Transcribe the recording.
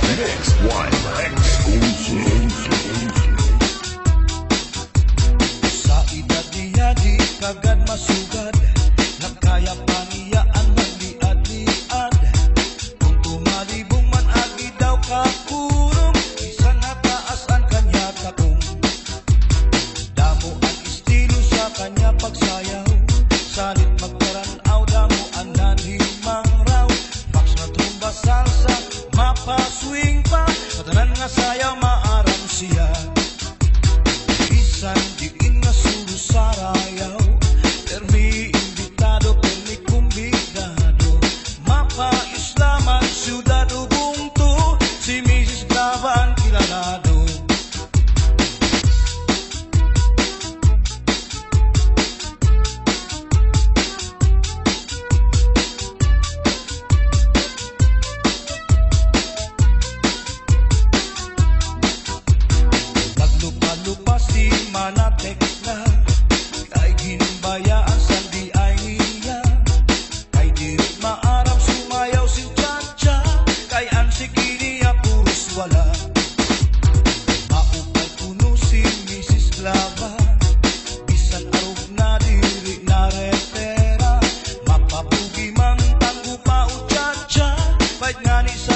Next one. Exclusive. Sa edad niya di kagad masugad, nagkaya pa niya ang magliad-liad. Kung tumalibong man agi daw kakurong, isang hataas ang kanya takong. Damo ang estilo sa kanya pagsayaw, salit magkaranaw, damo ang nanhimang raw. Fax na tumba salsa, mapaswing pa, katanan nga sayaw maaram siya. Bisan diin nga suro sa rayaw, permi imbitado, permi kumbidado. Mapa-islaman, siyudad Ubuntu, si Mrs. Glava ang kilalado. Naglupa-lupa si Manatek na, kay ginbayaan sandi ay niya. Kay diri maaram sumayaw si Chacha, kay ang sikiniya puros wala. Maupay kuno si Mrs. Glava, bisan arog na diri na repera. Mapapugi mang tanggo pa o Chacha, pahit nga ni sa